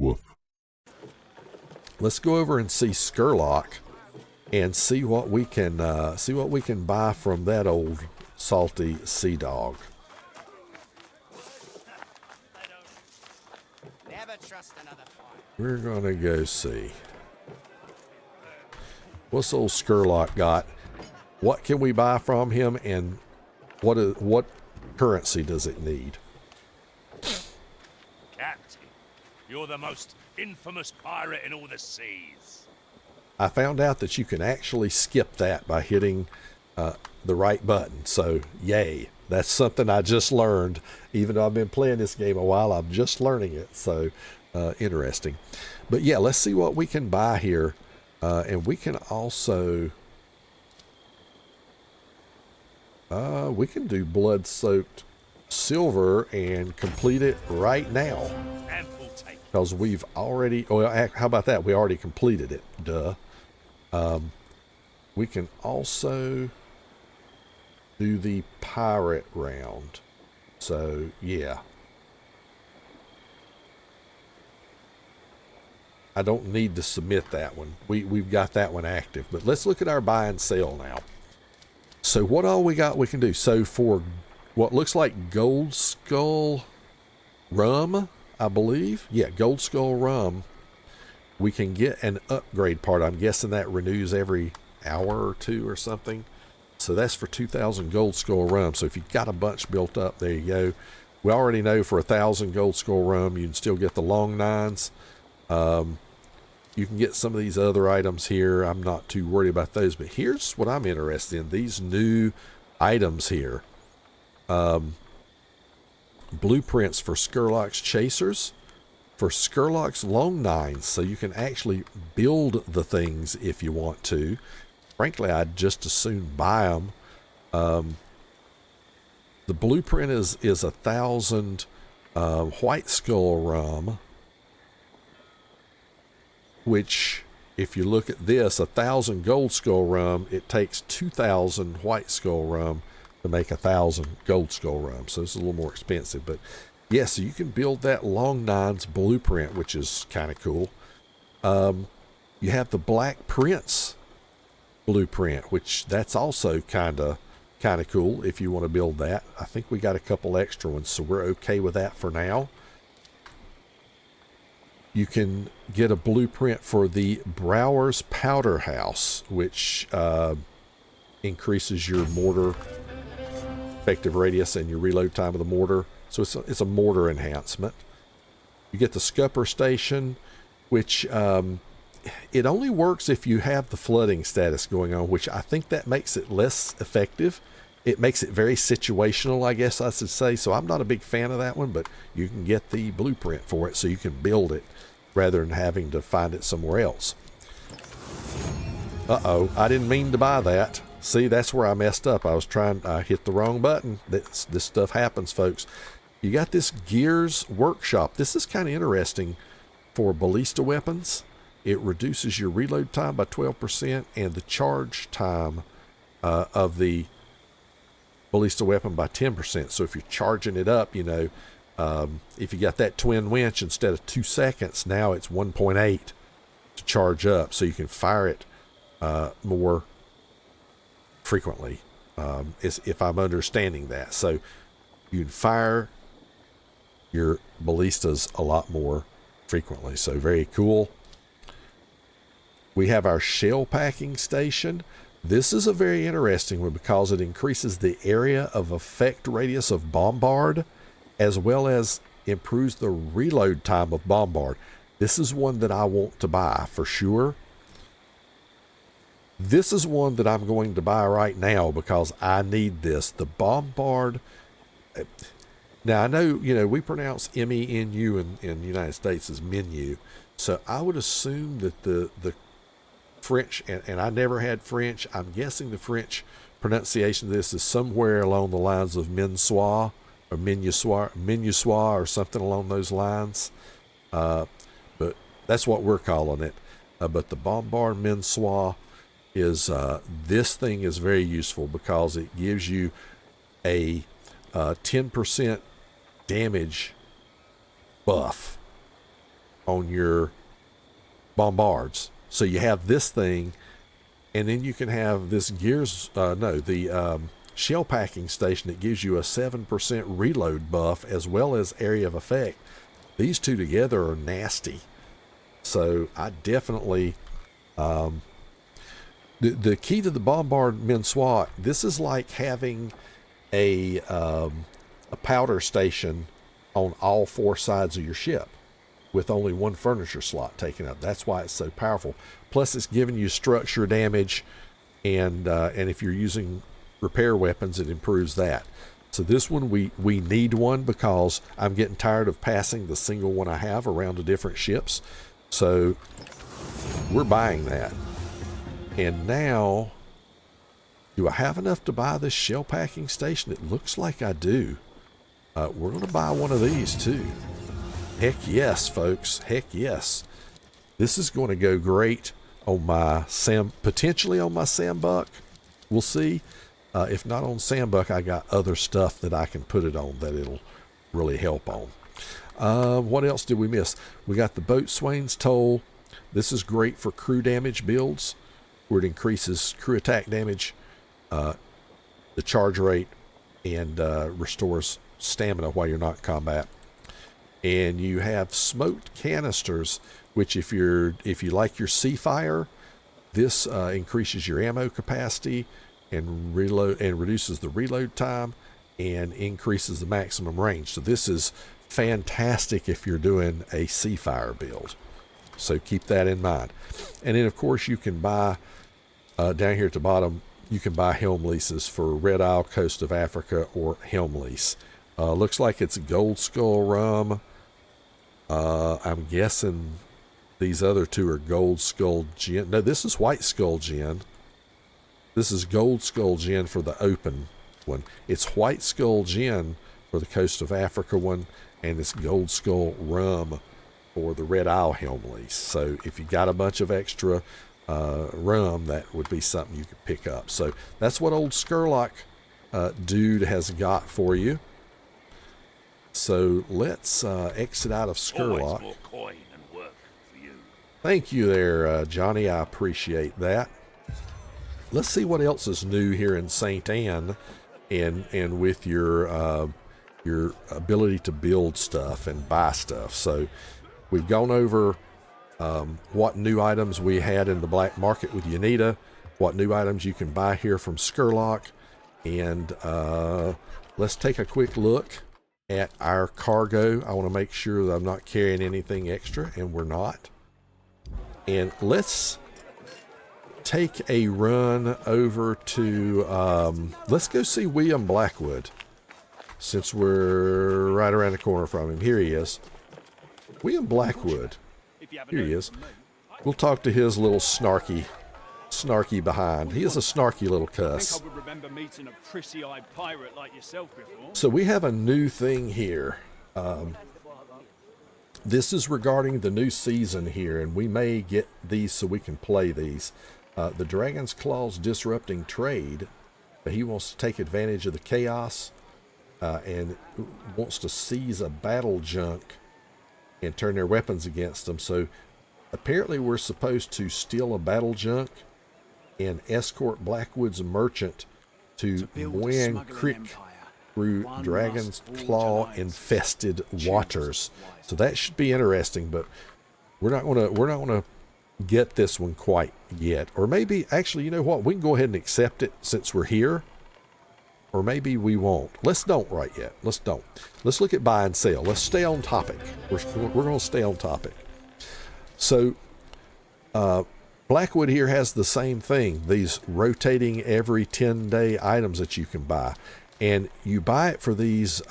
Woof. Let's go over and see Skurlock and see what we can buy from that old salty sea dog. Never trust another fire. We're gonna go see. What's old Skurlock got? What can we buy from him, and what currency does it need? Captain, you're the most infamous pirate in all the seas. I found out that you can actually skip that by hitting the right button. So, yay. That's something I just learned. Even though I've been playing this game a while, I'm just learning it. So, interesting. But yeah, let's see what we can buy here. And we can also... we can do blood-soaked silver and complete it right now. Because we've already... Oh, how about that? We already completed it. Duh. We can also do the pirate round. So, yeah. I don't need to submit that one. We've got that one active. But let's look at our buy and sell now. So what all we got we can do. So for what looks like Gold Skull rum, I believe. Yeah, Gold Skull rum. We can get an upgrade part. I'm guessing that renews every hour or two or something. So that's for 2,000 Gold Skull rum. So if you've got a bunch built up, there you go. We already know for 1,000 Gold Skull rum, you can still get the long nines. You can get some of these other items here. I'm not too worried about those, but here's what I'm interested in. These new items here. Blueprints for Skurlock's chasers, for Skurlock's long nines, so you can actually build the things if you want to. Frankly, I'd just as soon buy them. The blueprint is 1,000 White Skull rum, which, if you look at this, 1,000 Gold Skull rum, it takes 2,000 White Skull rum to make 1,000 Gold Skull rum. So it's a little more expensive. But yeah, so you can build that long nines blueprint, which is kind of cool. You have the Black Prince blueprint, which that's also kind of cool if you want to build that. I think we got a couple extra ones, so we're okay with that for now. You can get a blueprint for the Brower's Powder House, which increases your mortar effective radius and your reload time of the mortar. So it's a mortar enhancement. You get the Scupper Station, which it only works if you have the flooding status going on, which I think that makes it less effective. It makes it very situational, I guess I should say. So I'm not a big fan of that one, but you can get the blueprint for it so you can build it rather than having to find it somewhere else. Uh-oh, I didn't mean to buy that. See, that's where I messed up. I hit the wrong button. This stuff happens, folks. You got this Gears Workshop. This is kind of interesting for ballista weapons. It reduces your reload time by 12% and the charge time of the ballista weapon by 10%. So if you're charging it up, you know, if you got that twin winch, instead of 2 seconds, now it's 1.8 to charge up. So you can fire it more frequently, if I'm understanding that. So you can fire your ballistas a lot more frequently. So very cool. We have our shell packing station. This is a very interesting one because it increases the area of effect radius of Bombard, as well as improves the reload time of Bombard. This is one that I want to buy for sure. This is one that I'm going to buy right now because I need this. The Bombard. Now I know, you know, we pronounce M-E-N-U in the United States as menu. So I would assume that the French, and I never had French, I'm guessing the French pronunciation of this is somewhere along the lines of Mensoir or Minusoir or something along those lines. But that's what we're calling it. But the Bombard Mensoir is, this thing is very useful because it gives you a 10% damage buff on your bombards. So you have this thing, and then you can have this shell packing station that gives you a 7% reload buff as well as area of effect. These two together are nasty. So I definitely, the key to the bombardment SWAT, this is like having a powder station on all four sides of your ship with only one furniture slot taken up. That's why it's so powerful. Plus it's giving you structure damage, and if you're using repair weapons, it improves that. So this one, we need one because I'm getting tired of passing the single one I have around to different ships. So we're buying that. And now, do I have enough to buy this shell packing station? It looks like I do. We're going to buy one of these too. Heck yes, folks. Heck yes. This is going to go great on my potentially on my Sambuck. We'll see. If not on Sambuck, I got other stuff that I can put it on that it'll really help on. What else did we miss? We got the Boatswain's Toll. This is great for crew damage builds, where it increases crew attack damage, the charge rate, and restores stamina while you're not in combat. And you have smoked canisters, which if you like your sea fire, this increases your ammo capacity and reduces the reload time and increases the maximum range. So this is fantastic if you're doing a sea fire build. So keep that in mind. And then of course you can buy down here at the bottom, you can buy helm leases for Red Isle, Coast of Africa, or helm lease. Looks like it's Gold Skull rum. I'm guessing these other two are Gold Skull Gin. No, this is White Skull Gin. This is Gold Skull Gin for the open one. It's White Skull Gin for the Coast of Africa one, and it's Gold Skull rum for the Red Isle helm lease. So if you got a bunch of extra rum, that would be something you could pick up. So that's what old Skurlock dude has got for you. So let's exit out of Skurlock. Always more coin and work for you. Thank you there, Johnny. I appreciate that. Let's see what else is new here in St. Anne, and with your ability to build stuff and buy stuff. So we've gone over what new items we had in the black market with Unita, what new items you can buy here from Skurlock, and let's take a quick look at our cargo. I want to make sure that I'm not carrying anything extra, and we're not. And let's take a run over to let's go see William Blackwood, since we're right around the corner from him. Here he is. William Blackwood. Here he is. We'll talk to his little snarky behind. He is a snarky little cuss. I think I would remember meeting a prissy-eyed pirate like yourself before. So we have a new thing here. This is regarding the new season here, and we may get these so we can play these. The Dragon's Claw's disrupting trade, but he wants to take advantage of the chaos and wants to seize a battle junk and turn their weapons against them. So apparently we're supposed to steal a battle junk and escort Blackwood's merchant to Moyan Creek through Dragon's Claw infested waters. So that should be interesting, but we're not gonna get this one quite yet. Or maybe, actually, you know what? We can go ahead and accept it since we're here. Or maybe we won't. Let's don't right yet. Let's don't. Let's look at buy and sell. Let's stay on topic. We're going to stay on topic. So, Blackwood here has the same thing. These rotating every 10-day items that you can buy. And you buy it for these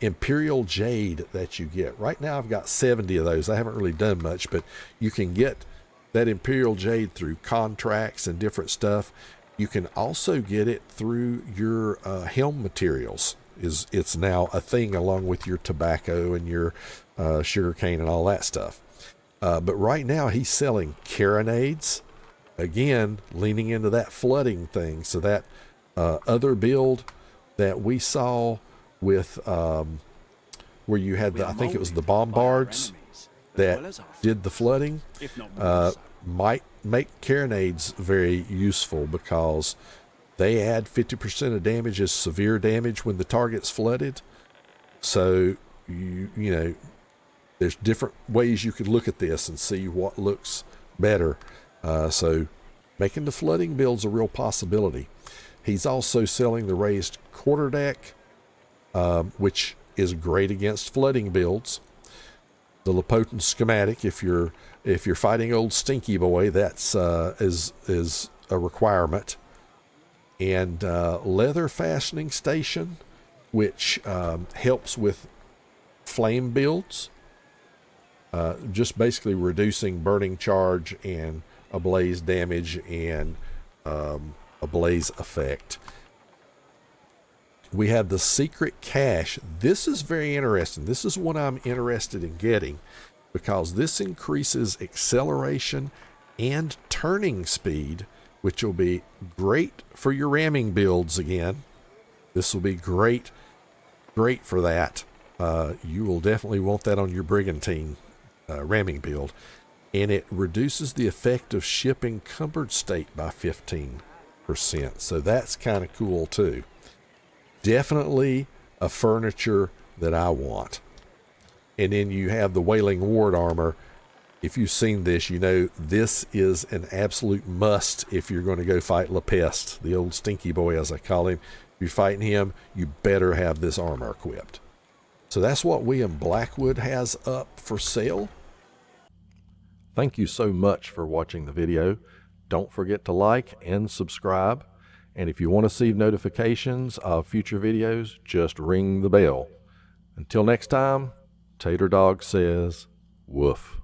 Imperial Jade that you get. Right now I've got 70 of those. I haven't really done much, but you can get that Imperial Jade through contracts and different stuff. You can also get it through your helm materials. It's now a thing, along with your tobacco and your sugarcane and all that stuff. But right now he's selling carronades, again leaning into that flooding thing. So that other build that we saw with where you had I think it was the bombards. that well as our did the flooding if not more so. might make carronades very useful, because they add 50% of damage as severe damage when the target's flooded. So you know, there's different ways you could look at this and see what looks better. So making the flooding build's a real possibility. He's also selling the raised quarterdeck, which is great against flooding builds. The Lapotan schematic, if you're fighting old Stinky Boy, that's is a requirement. And leather fastening station, which helps with flame builds, just basically reducing burning charge and ablaze damage and ablaze effect. We have the secret cache. This is very interesting. This is what I'm interested in getting, because this increases acceleration and turning speed, which will be great for your ramming builds again. This will be great for that. You will definitely want that on your brigantine ramming build. And it reduces the effect of ship encumbered state by 15%. So that's kind of cool too. Definitely a furniture that I want. And then you have the Wailing Ward armor. If you've seen this, you know this is an absolute must if you're going to go fight La Peste, the old Stinky Boy as I call him. If you're fighting him, you better have this armor equipped. So that's what William Blackwood has up for sale. Thank you so much for watching the video. Don't forget to like and subscribe. And if you want to see notifications of future videos, just ring the bell. Until next time, Tater Dawg says, woof.